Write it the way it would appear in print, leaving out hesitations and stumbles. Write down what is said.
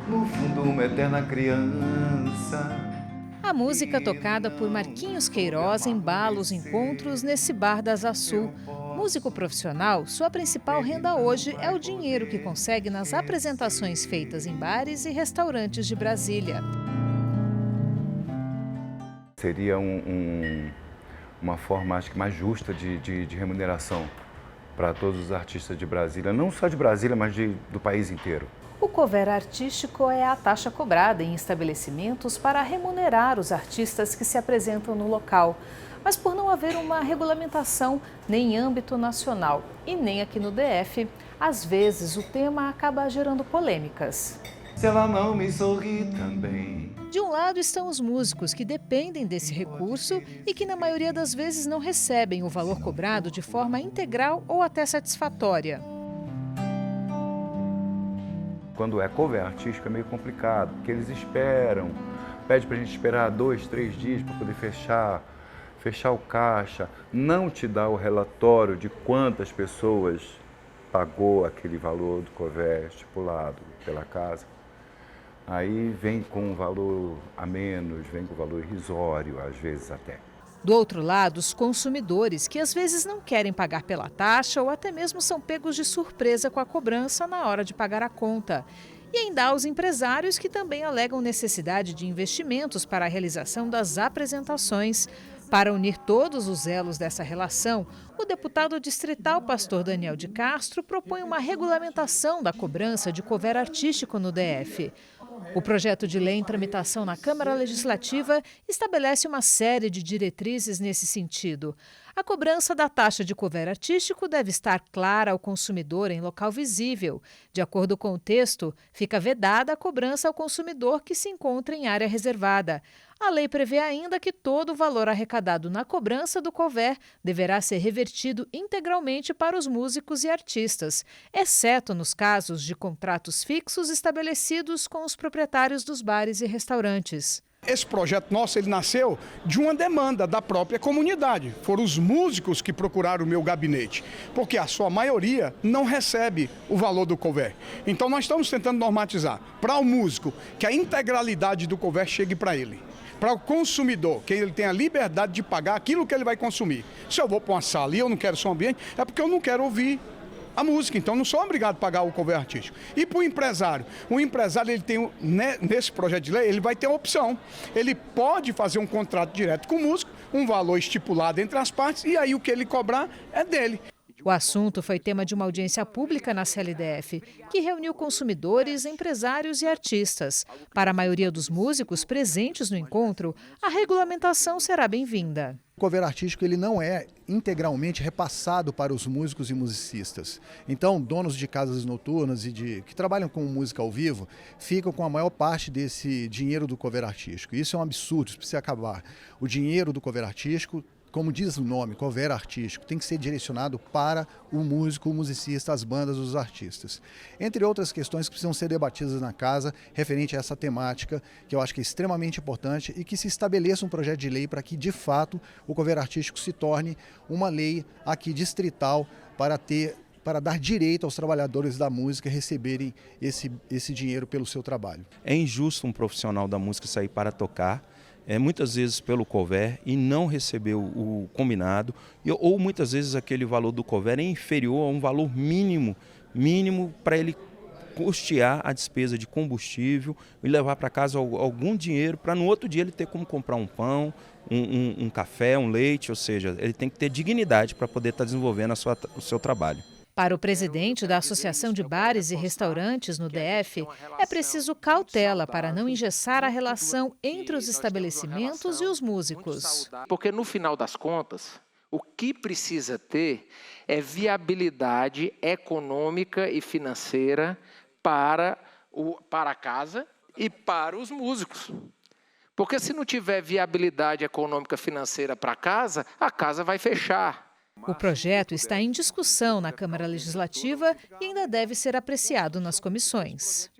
no fundo uma eterna criança. A música tocada por Marquinhos Queiroz embala os encontros nesse bar da Asa Sul. Músico profissional, sua principal renda hoje é o dinheiro que consegue nas apresentações feitas em bares e restaurantes de Brasília. Seria uma forma, acho que mais justa de remuneração para todos os artistas de Brasília, não só de Brasília, mas do país inteiro. O cover artístico é a taxa cobrada em estabelecimentos para remunerar os artistas que se apresentam no local. Mas por não haver uma regulamentação nem em âmbito nacional e nem aqui no DF, às vezes o tema acaba gerando polêmicas. Se ela não me sorri também. De um lado estão os músicos que dependem desse recurso e que na maioria das vezes não recebem o valor cobrado de forma integral ou até satisfatória. Quando é cover artístico é meio complicado, porque eles esperam, pede pra gente esperar 2, 3 dias para poder fechar o caixa, não te dá o relatório de quantas pessoas pagou aquele valor do cover estipulado pela casa. Aí vem com um valor a menos, vem com valor irrisório, às vezes até. Do outro lado, os consumidores, que às vezes não querem pagar pela taxa ou até mesmo são pegos de surpresa com a cobrança na hora de pagar a conta. E ainda há os empresários que também alegam necessidade de investimentos para a realização das apresentações. Para unir todos os elos dessa relação, o deputado distrital Pastor Daniel de Castro propõe uma regulamentação da cobrança de cover artístico no DF. O projeto de lei em tramitação na Câmara Legislativa estabelece uma série de diretrizes nesse sentido. A cobrança da taxa de cover artístico deve estar clara ao consumidor em local visível. De acordo com o texto, fica vedada a cobrança ao consumidor que se encontra em área reservada. A lei prevê ainda que todo o valor arrecadado na cobrança do cover deverá ser revertido integralmente para os músicos e artistas, exceto nos casos de contratos fixos estabelecidos com os proprietários dos bares e restaurantes. Esse projeto nosso ele nasceu de uma demanda da própria comunidade. Foram os músicos que procuraram o meu gabinete, porque a sua maioria não recebe o valor do cover. Então nós estamos tentando normatizar para o músico que a integralidade do cover chegue para ele. Para o consumidor, que ele tenha a liberdade de pagar aquilo que ele vai consumir. Se eu vou para uma sala e eu não quero som ambiente, é porque eu não quero ouvir a música, então não sou obrigado a pagar o cover artístico. E para o empresário ele tem, nesse projeto de lei, ele vai ter uma opção. Ele pode fazer um contrato direto com o músico, um valor estipulado entre as partes, e aí o que ele cobrar é dele. O assunto foi tema de uma audiência pública na CLDF, que reuniu consumidores, empresários e artistas. Para a maioria dos músicos presentes no encontro, a regulamentação será bem-vinda. O cover artístico ele não é integralmente repassado para os músicos e musicistas. Então, donos de casas noturnas e que trabalham com música ao vivo ficam com a maior parte desse dinheiro do cover artístico. Isso é um absurdo, isso precisa acabar. O dinheiro do cover artístico, como diz o nome, cover artístico, tem que ser direcionado para o músico, o musicista, as bandas, os artistas. Entre outras questões que precisam ser debatidas na casa, referente a essa temática, que eu acho que é extremamente importante e que se estabeleça um projeto de lei para que, de fato, o cover artístico se torne uma lei aqui distrital para dar direito aos trabalhadores da música receberem esse dinheiro pelo seu trabalho. É injusto um profissional da música sair para tocar, muitas vezes pelo cover e não receber o combinado, ou muitas vezes aquele valor do cover é inferior a um valor mínimo para ele custear a despesa de combustível e levar para casa algum dinheiro para no outro dia ele ter como comprar um pão, um café, um leite, ou seja, ele tem que ter dignidade para poder estar desenvolvendo o seu trabalho. Para o presidente da Associação de Bares e Restaurantes no DF, é preciso cautela para não engessar a relação entre os estabelecimentos e os músicos. Porque no final das contas, o que precisa ter é viabilidade econômica e financeira para a casa e para os músicos. Porque se não tiver viabilidade econômica e financeira para a casa vai fechar. O projeto está em discussão na Câmara Legislativa e ainda deve ser apreciado nas comissões.